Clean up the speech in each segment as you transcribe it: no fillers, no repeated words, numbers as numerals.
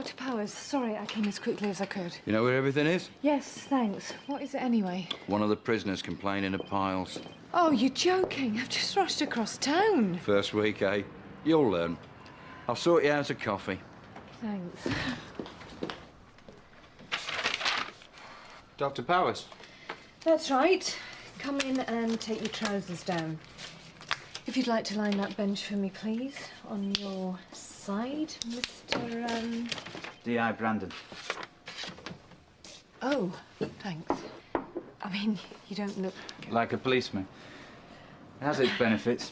Dr. Powers, sorry I came as quickly as I could. You know where everything is? Yes, thanks. What is it anyway? One of the prisoners complaining of piles. Oh, you're joking. I've just rushed across town. First week, eh? You'll learn. I'll sort you out a coffee. Thanks. Dr. Powers? That's right. Come in and take your trousers down. If you'd like to line that bench for me, please. On your side, Mr. D.I. Brandon. Oh, thanks. I mean, you don't look... Like a policeman. It has its benefits.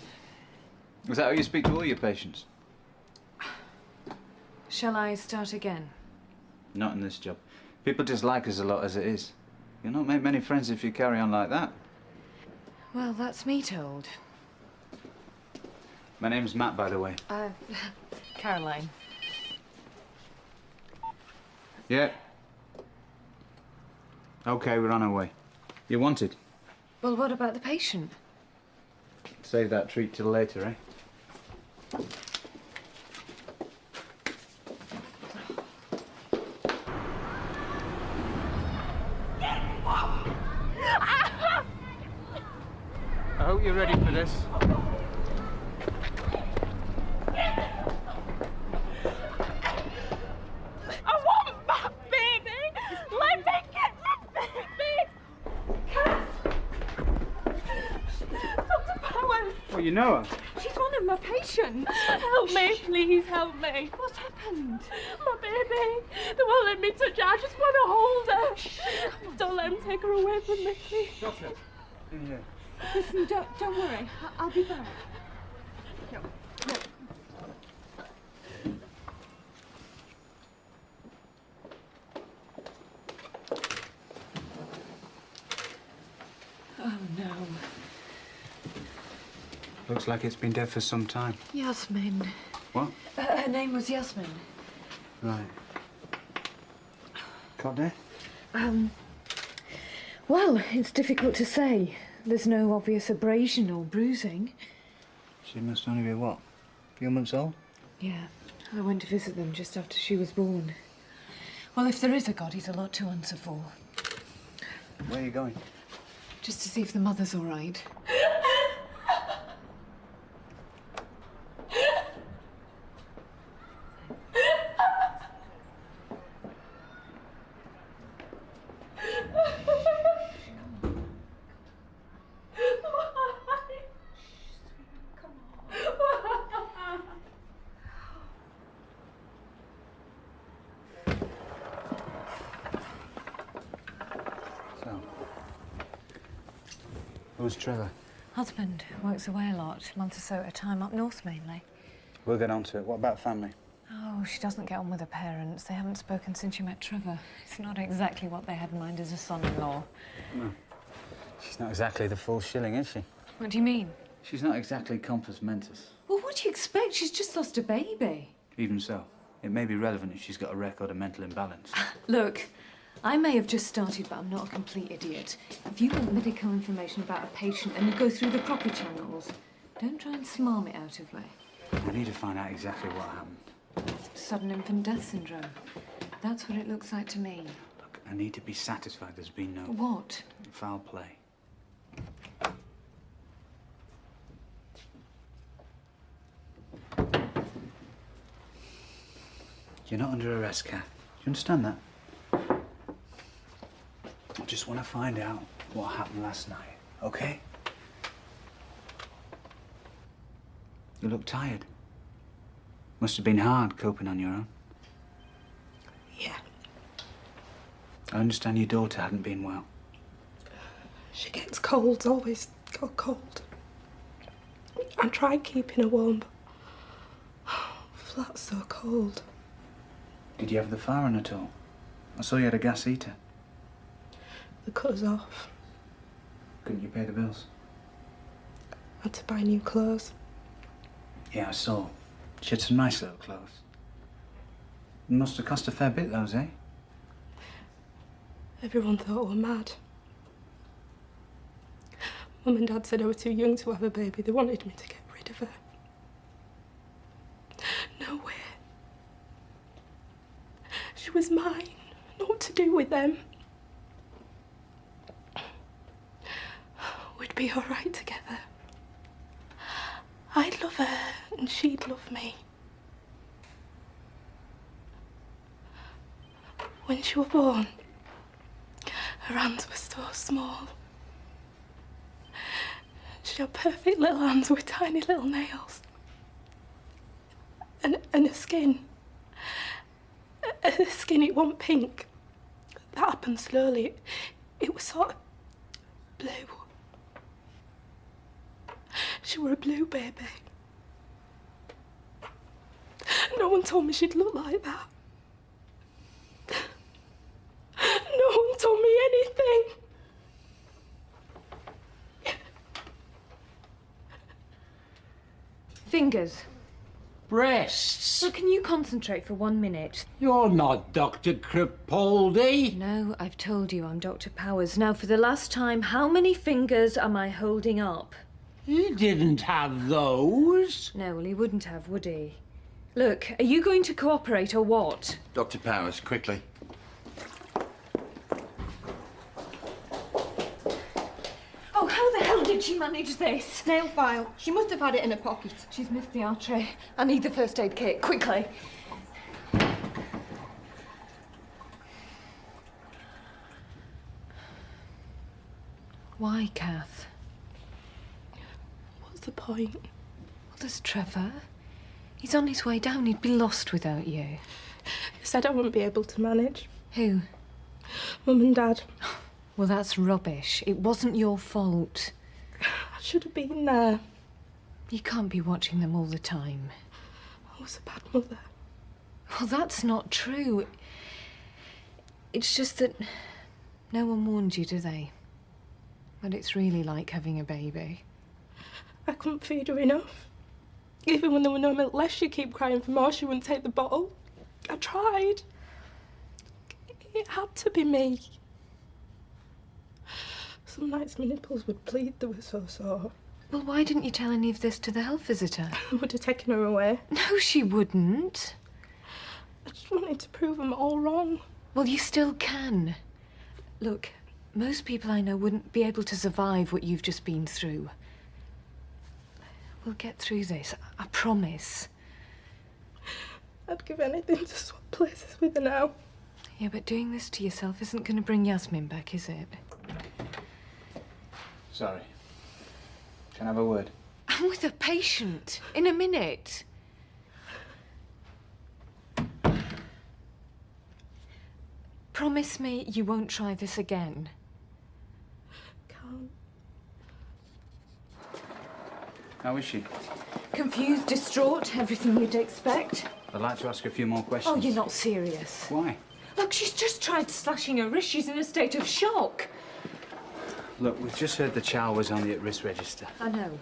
Is that how you speak to all your patients? Shall I start again? Not in this job. People dislike us a lot as it is. You'll not make many friends if you carry on like that. Well, that's me told. My name's Matt, by the way. Caroline. Yeah. OK, we're on our way. You wanted? Well, what about the patient? Save that treat till later, eh? I hope you're ready for this. I want my baby! Let me get my baby! Dr. Powers! Well, you know her. She's one of my patients. Help me, please help me. What's happened? My baby. They won't let me touch her. I just want to hold her. Don't let them take her away from me, please. Doctor, in here. Listen, don't worry. I'll be back. No. Oh, no. Looks like it's been dead for some time. Yasmin. What? Her name was Yasmin. Right. Caught death? Well, it's difficult to say. There's no obvious abrasion or bruising. She must only be, what, a few months old? Yeah, I went to visit them just after she was born. Well, if there is a God, he's a lot to answer for. Where are you going? Just to see if the mother's all right. So, who's Trevor? Husband works away a lot, a month or so at a time, up north mainly. We'll get on to it. What about family? Oh, she doesn't get on with her parents. They haven't spoken since she met Trevor. It's not exactly what they had in mind as a son-in-law. No. She's not exactly the full shilling, is she? What do you mean? She's not exactly compos mentis. Well, what do you expect? She's just lost a baby. Even so, it may be relevant if she's got a record of mental imbalance. Look, I may have just started, but I'm not a complete idiot. If you want medical information about a patient and you go through the proper channels, don't try and smarm it out of me. We need to find out exactly what happened. Sudden infant death syndrome. That's what it looks like to me. Look, I need to be satisfied there's been no... What? Foul play. You're not under arrest, Kath. Do you understand that? I just want to find out what happened last night, okay? You look tired. Must have been hard coping on your own. Yeah. I understand your daughter hadn't been well. She gets colds, always got cold. I tried keeping her warm, but flat's so cold. Did you have the fire on at all? I saw you had a gas heater. The cut us off. Couldn't you pay the bills? Had to buy new clothes. Yeah, I saw. She had some nice little clothes. It must have cost a fair bit, those, eh? Everyone thought we were mad. Mum and Dad said I was too young to have a baby. They wanted me to get rid of her. No way. them, we'd be all right together. I'd love her and she'd love me. When she was born, her hands were so small. She had perfect little hands with tiny little nails. And her skin, it wasn't pink. That happened slowly. It was sort of blue. She were a blue baby. No one told me she'd look like that. No one told me anything. Fingers. Breasts. So can you concentrate for 1 minute? You're not Dr. Cripoldi. No, I've told you I'm Dr. Powers. Now, for the last time, how many fingers am I holding up? He didn't have those. No, well, he wouldn't have, would he? Look, are you going to cooperate or what? Dr. Powers, quickly. Oh, how the hell did she manage this? Nail file. She must have had it in her pocket. She's missed the artery. I need the first aid kit, quickly. Why, Kath? What's the point? Well, there's Trevor. He's on his way down. He'd be lost without you. They said I wouldn't be able to manage. Who? Mum and Dad. Well, that's rubbish. It wasn't your fault. I should have been there. You can't be watching them all the time. I was a bad mother. Well, that's not true. It's just that no one warned you, do they? What it's really like having a baby. I couldn't feed her enough. Even when there were no milk left, she'd keep crying for more. She wouldn't take the bottle. I tried. It had to be me. Some nights my nipples would bleed, they were so sore. Well, why didn't you tell any of this to the health visitor? I would have taken her away. No, she wouldn't. I just wanted to prove them all wrong. Well, you still can. Look, most people I know wouldn't be able to survive what you've just been through. We'll get through this, I promise. I'd give anything to swap places with her now. Yeah, but doing this to yourself isn't going to bring Yasmin back, is it? Sorry. Can I have a word? I'm with a patient. In a minute. Promise me you won't try this again. Can't. How is she? Confused, distraught, everything you'd expect. I'd like to ask a few more questions. Oh, you're not serious. Why? Look, she's just tried slashing her wrist. She's in a state of shock. Look, we've just heard the child was on the at-risk register. I know.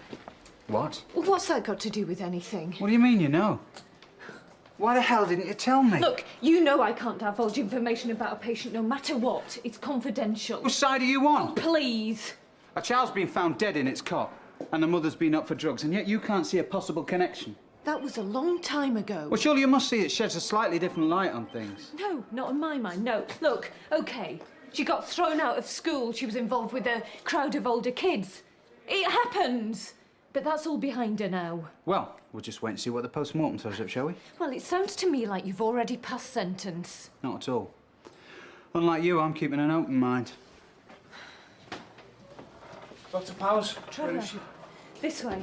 What? Well, what's that got to do with anything? What do you mean you know? Why the hell didn't you tell me? Look, you know I can't divulge information about a patient no matter what. It's confidential. Which side are you on? Please. A child's been found dead in its cot, and the mother's been up for drugs, and yet you can't see a possible connection. That was a long time ago. Well, surely you must see it sheds a slightly different light on things. No, not in my mind, no. Look, OK, she got thrown out of school. She was involved with a crowd of older kids. It happens. But that's all behind her now. Well, we'll just wait and see what the post-mortem throws up, shall we? Well, it sounds to me like you've already passed sentence. Not at all. Unlike you, I'm keeping an open mind. Dr. Powers, Trevor, where is she? This way.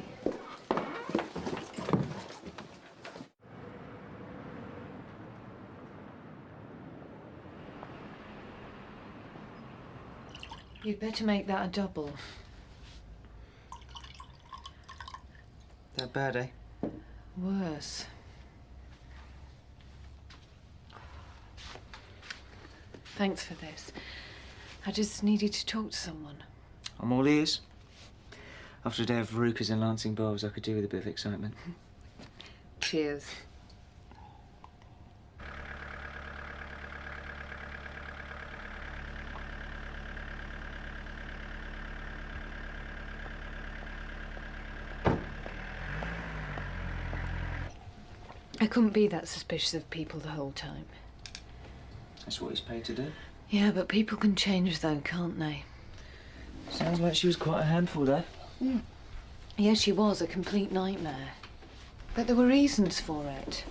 You'd better make that a double. That bad, eh? Worse. Thanks for this. I just needed to talk to someone. I'm all ears. After a day of Verucas and Lancing Bows, I could do with a bit of excitement. Cheers. I couldn't be that suspicious of people the whole time. That's what he's paid to do. Yeah, but people can change though, can't they? Sounds like she was quite a handful, though. Yeah, she was a complete nightmare. But there were reasons for it.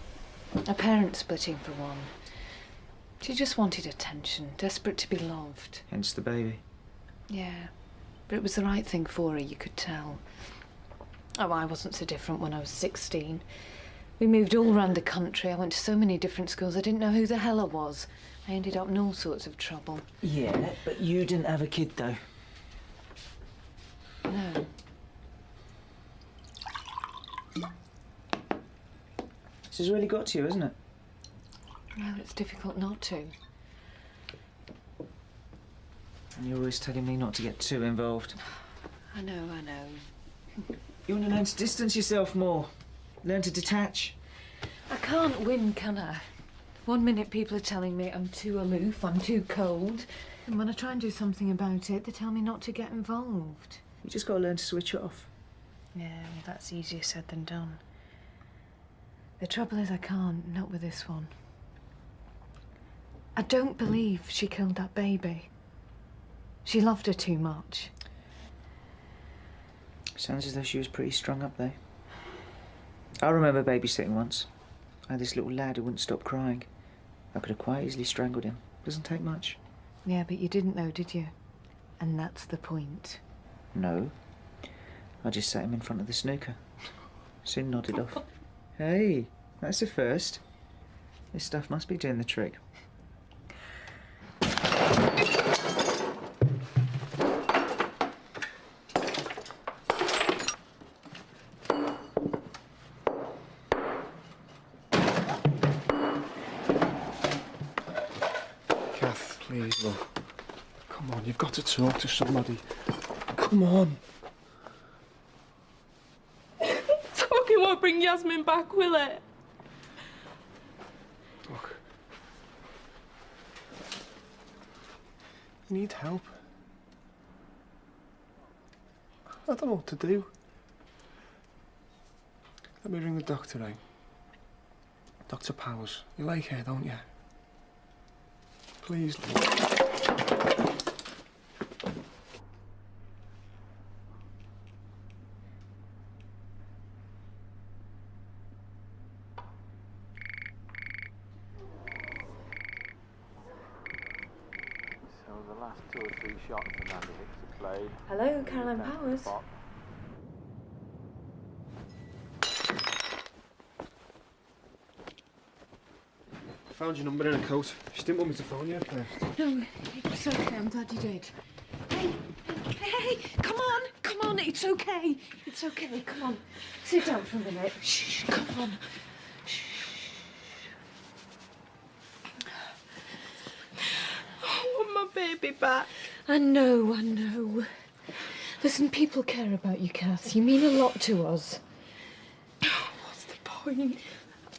Her parents splitting for one. She just wanted attention, desperate to be loved. Hence the baby. Yeah, but it was the right thing for her, you could tell. Oh, I wasn't so different when I was 16. We moved all around the country. I went to so many different schools, I didn't know who the hell I was. I ended up in all sorts of trouble. Yeah, but you didn't have a kid, though. No. This has really got to you, isn't it? Well, it's difficult not to. And you're always telling me not to get too involved. I know. You want to learn to distance yourself more. Learn to detach. I can't win, can I? One minute people are telling me I'm too aloof, I'm too cold. And when I try and do something about it, they tell me not to get involved. You just got to learn to switch off. Yeah, well, that's easier said than done. The trouble is I can't, not with this one. I don't believe she killed that baby. She loved her too much. Sounds as though she was pretty strung up, though. I remember babysitting once. I had this little lad who wouldn't stop crying. I could have quite easily strangled him. Doesn't take much. Yeah, but you didn't know, did you? And that's the point. No. I just sat him in front of the snooker. Soon nodded off. Hey, that's a first. This stuff must be doing the trick. Kath, please, love. Come on, you've got to talk to somebody. Come on. Talking won't bring Yasmin back, will it? Look. You need help. I don't know what to do. Let me ring the doctor, eh? Dr. Powers. You like her, don't you? Please, love. The last 2 or 3 shots Amanda Hicks had played. Hello, Caroline Powers. I found your number in a coat. She didn't want me to phone you at first. No, it's okay. I'm glad you did. Hey, come on, it's okay. It's okay, come on. Sit down for a minute. Shh, come on. I want my baby back. I know. Listen, people care about you, Kath. You mean a lot to us. What's the point?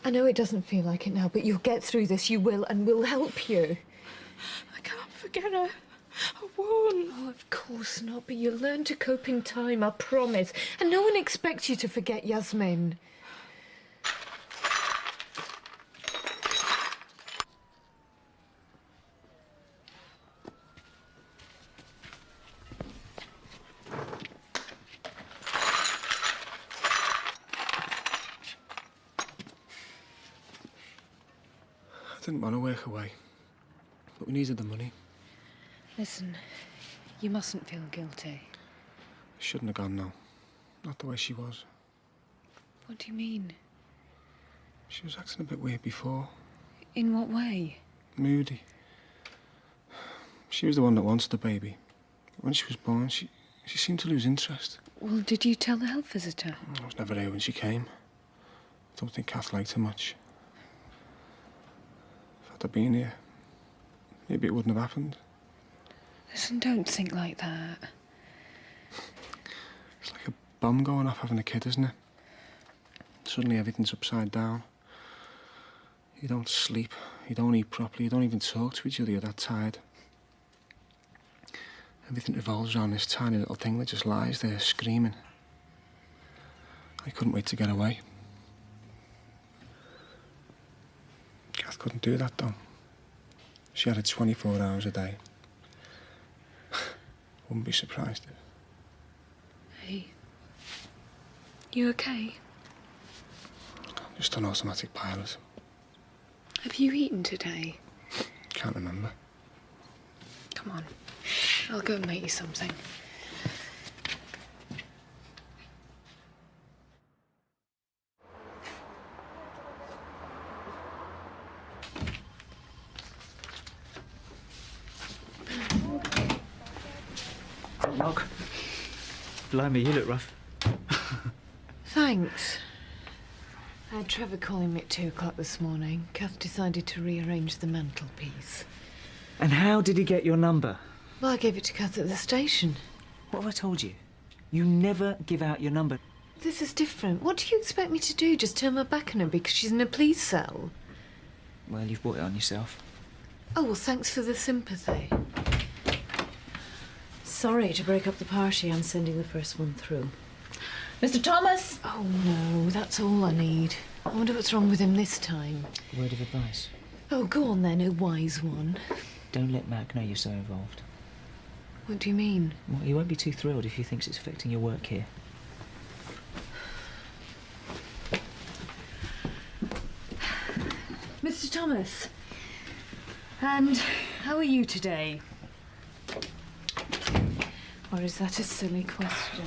I know it doesn't feel like it now, but you'll get through this. You will, and we'll help you. I can't forget her. I won't. Oh, of course not, but you'll learn to cope in time, I promise. And no one expects you to forget Yasmin. I didn't want to work away, but we needed the money. Listen, you mustn't feel guilty. I shouldn't have gone, no. Not the way she was. What do you mean? She was acting a bit weird before. In what way? Moody. She was the one that wanted the baby. When she was born, she seemed to lose interest. Well, did you tell the health visitor? I was never here when she came. I don't think Kath liked her much. If I'd have been here, maybe it wouldn't have happened. Listen, don't think like that. It's like a bomb going off having a kid, isn't it? Suddenly everything's upside down. You don't sleep, you don't eat properly, you don't even talk to each other, you're that tired. Everything revolves around this tiny little thing that just lies there screaming. I couldn't wait to get away. Kath couldn't do that, though. She had it 24 hours a day. Wouldn't be surprised if... Hey. You okay? Just on automatic pilot. Have you eaten today? Can't remember. Come on. I'll go and make you something. Mark. Blimey, you look rough. Thanks. I had Trevor calling me at 2 o'clock this morning. Kath decided to rearrange the mantelpiece. And how did he get your number? Well, I gave it to Kath at the station. What have I told you? You never give out your number. This is different. What do you expect me to do? Just turn my back on her because she's in a police cell? Well, you've brought it on yourself. Oh, well, thanks for the sympathy. Sorry to break up the party. I'm sending the first one through. Mr. Thomas! Oh, no, that's all I need. I wonder what's wrong with him this time. Word of advice. Oh, go on then, a wise one. Don't let Mac know you're so involved. What do you mean? Well, he won't be too thrilled if he thinks it's affecting your work here. Mr. Thomas. And how are you today? Or is that a silly question?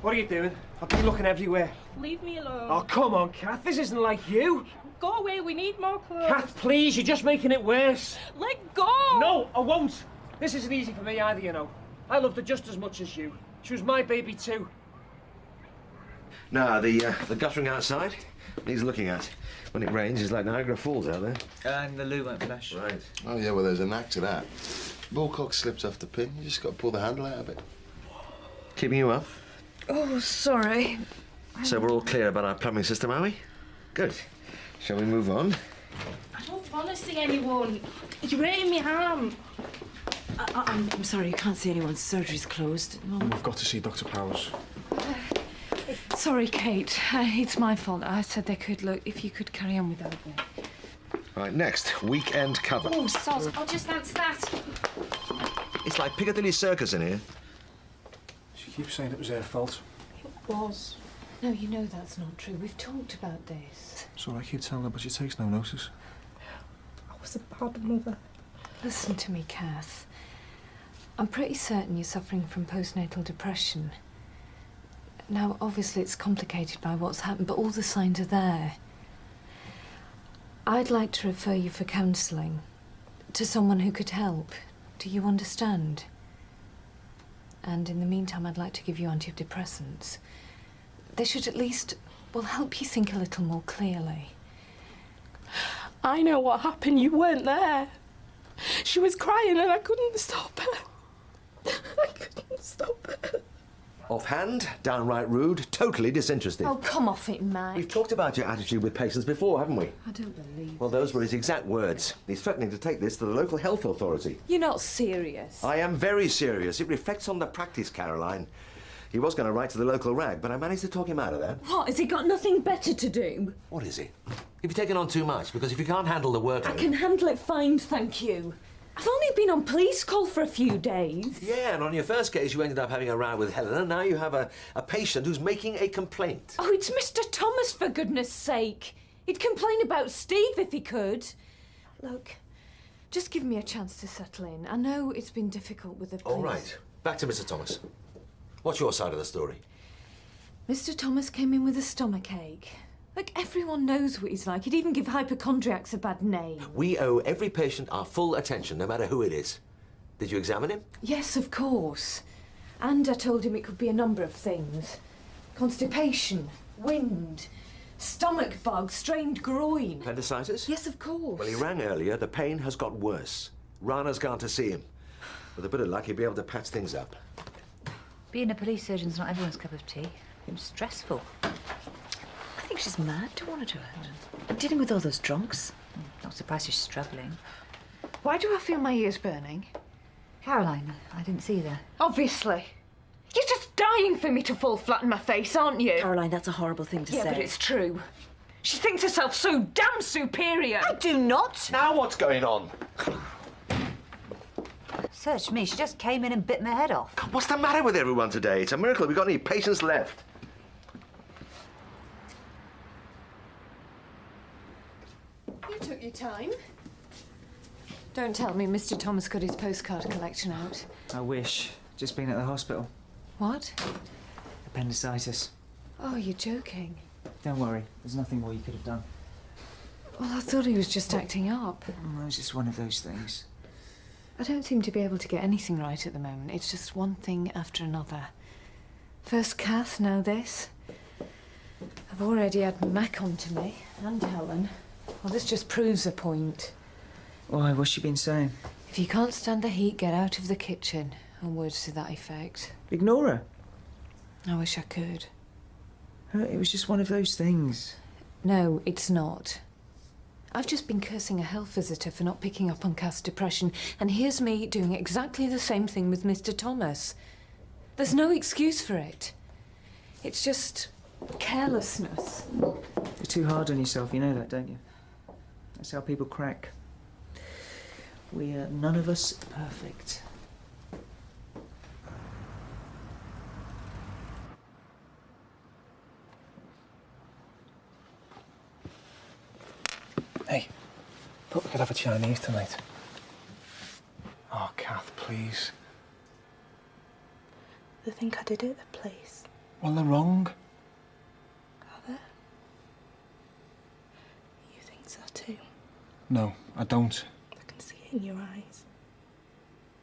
What are you doing? I've been looking everywhere. Leave me alone. Oh, come on, Kath. This isn't like you. Go away, we need more clothes. Kath, please, you're just making it worse. Let go! No, I won't. This isn't easy for me either, you know. I loved her just as much as you. She was my baby too. No, the guttering outside needs looking at. When it rains, it's like Niagara Falls out there. And the loo won't flash. Right. Oh, yeah, well, there's a knack to that. Ballcock slipped off the pin. You just got to pull the handle out of it. Keeping you up? Oh, sorry. So we're all clear about our plumbing system, are we? Good. Shall we move on? I don't want to see anyone. You're hurting me arm. I'm sorry, you can't see anyone. Surgery's closed. We've got to see Dr. Powers. Sorry, Kate. It's my fault. I said they could. Look, if you could carry on with that. Right, next, weekend cover. Oh, soz, I'll just answer that. It's like Piccadilly Circus in here. She keeps saying it was her fault. It was. No, you know that's not true. We've talked about this. So I keep telling her, but she takes no notice. I was a bad mother. Listen to me, Kath. I'm pretty certain you're suffering from postnatal depression. Now, obviously, it's complicated by what's happened, but all the signs are there. I'd like to refer you for counselling to someone who could help. Do you understand? And in the meantime, I'd like to give you antidepressants. They should at least, well, help you think a little more clearly. I know what happened. You weren't there. She was crying and I couldn't stop her. I couldn't stop her. Offhand, downright rude, totally disinterested. Oh, come off it, Mac. We've talked about your attitude with patients before, haven't we? I don't believe Well, those were his exact words. He's threatening to take this to the local health authority. You're not serious. I am very serious. It reflects on the practice, Caroline. He was going to write to the local rag, but I managed to talk him out of that. What, has he got nothing better to do? What is it? Have you taken on too much? Because if you can't handle the workload... I can handle it fine, thank you. I've only been on police call for a few days. Yeah, and on your first case, you ended up having a row with Helena. Now you have a patient who's making a complaint. Oh, it's Mr. Thomas, for goodness sake. He'd complain about Steve if he could. Look, just give me a chance to settle in. I know it's been difficult with the police. All right. Back to Mr. Thomas. What's your side of the story? Mr. Thomas came in with a stomachache. Look, everyone knows what he's like. He'd even give hypochondriacs a bad name. We owe every patient our full attention, no matter who it is. Did you examine him? Yes, of course. And I told him it could be a number of things. Constipation, wind, stomach bug, strained groin. Appendicitis? Yes, of course. Well, he rang earlier. The pain has got worse. Rana's gone to see him. With a bit of luck, he'll be able to patch things up. Being a police surgeon's not everyone's cup of tea. It's stressful. I think she's mad to want to do it. And dealing with all those drunks. Not surprised she's struggling. Why do I feel my ears burning? Caroline, I didn't see you there. Obviously. You're just dying for me to fall flat in my face, aren't you? Caroline, that's a horrible thing to say. Yeah, but it's true. She thinks herself so damn superior. I do not. Now what's going on? Search me, she just came in and bit my head off. God, what's the matter with everyone today? It's a miracle we've got any patients left. You took your time. Don't tell me Mr. Thomas got his postcard collection out. I wish. Just been at the hospital. What? Appendicitis. Oh, you're joking. Don't worry. There's nothing more you could have done. Well, I thought he was just acting up. It was just one of those things. I don't seem to be able to get anything right at the moment. It's just one thing after another. First Kath, now this. I've already had Mac on to me, and Helen. Well, this just proves a point. Why? What's she been saying? If you can't stand the heat, get out of the kitchen. Or words to that effect. Ignore her. I wish I could. It was just one of those things. No, it's not. I've just been cursing a health visitor for not picking up on Kath's depression, and here's me doing exactly the same thing with Mr. Thomas. There's no excuse for it. It's just carelessness. You're too hard on yourself, you know that, don't you? That's how people crack. We're none of us perfect. Hey, thought we could have a Chinese tonight. Oh, Kath, please. They think I did it at the place. Well, they're wrong. Are they? You think so too? No, I don't. I can see it in your eyes.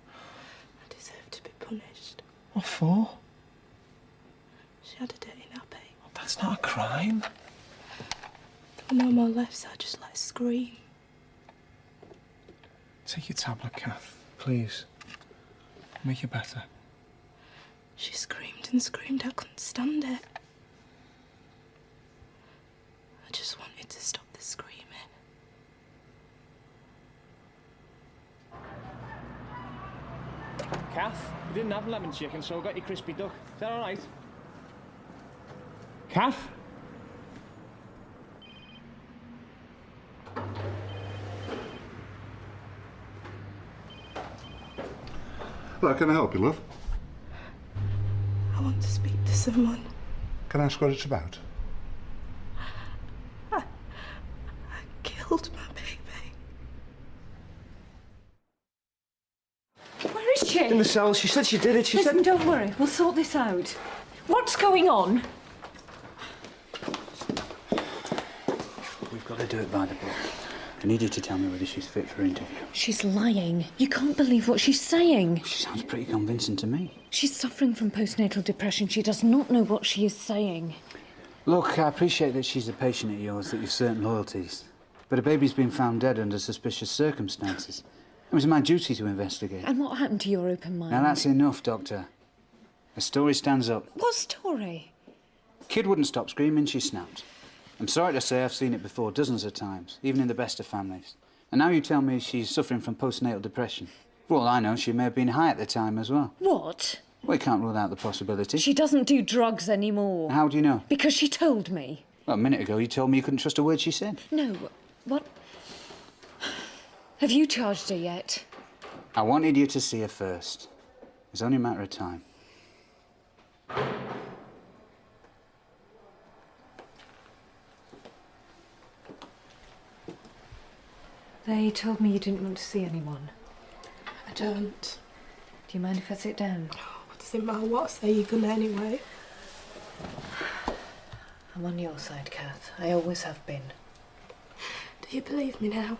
I deserve to be punished. What for? She had a dirty nappy. Well, that's not a crime. There were no more left, so I just let her scream. Take your tablet, Kath, please. Make it better. She screamed and screamed. I couldn't stand it. I just wanted to stop the screaming. Kath, we didn't have lemon chicken, so I got you crispy duck. Is that all right? Kath? Hello, can I help you, love? I want to speak to someone. Can I ask what it's about? I killed my baby. Where is she? In the cell. She said she did it. She Listen, said... don't worry. We'll sort this out. What's going on? We've got to do it by the book. I need you to tell me whether she's fit for interview. She's lying. You can't believe what she's saying. She sounds pretty convincing to me. She's suffering from postnatal depression. She does not know what she is saying. Look, I appreciate that she's a patient of yours, that you've certain loyalties. But a baby's been found dead under suspicious circumstances. It was my duty to investigate. And what happened to your open mind? Now that's enough, Doctor. The story stands up. What story? Kid wouldn't stop screaming, she snapped. I'm sorry to say I've seen it before dozens of times, even in the best of families. And now you tell me she's suffering from postnatal depression. For all I know, she may have been high at the time as well. What? We can't rule out the possibility. She doesn't do drugs anymore. How do you know? Because she told me. Well, a minute ago you told me you couldn't trust a word she said. No. What? Have you charged her yet? I wanted you to see her first. It's only a matter of time. They told me you didn't want to see anyone. I don't. Do you mind if I sit down? What does it matter what I say? You're gonna anyway. I'm on your side, Kath. I always have been. Do you believe me now?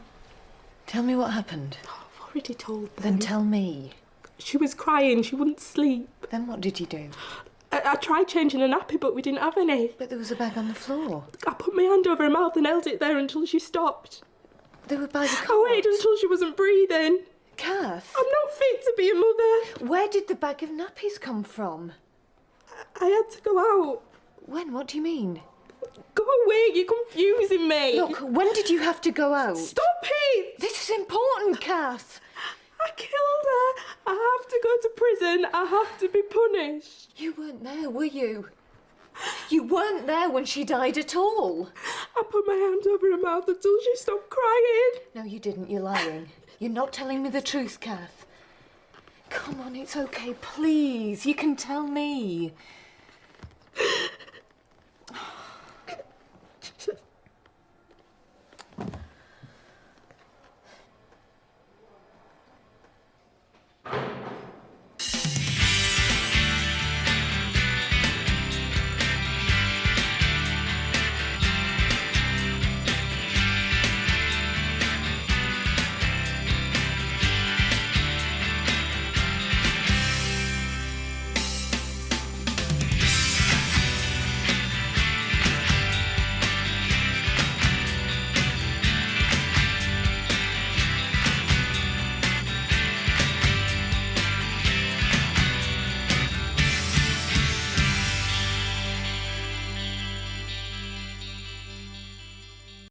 Tell me what happened. I've already told them. Then tell me. She was crying. She wouldn't sleep. Then what did you do? I tried changing a nappy, but we didn't have any. But there was a bag on the floor. I put my hand over her mouth and held it there until she stopped. They were by the cot. I waited until she wasn't breathing. Kath? I'm not fit to be a mother. Where did the bag of nappies come from? I had to go out. When? What do you mean? Go away, you're confusing me. Look, when did you have to go out? Stop it! This is important, Kath. I killed her. I have to go to prison. I have to be punished. You weren't there, were you? You weren't there when she died at all. I put my hand over her mouth until she stopped crying. No, you didn't. You're lying. You're not telling me the truth, Kath. Come on, it's okay. Please, you can tell me.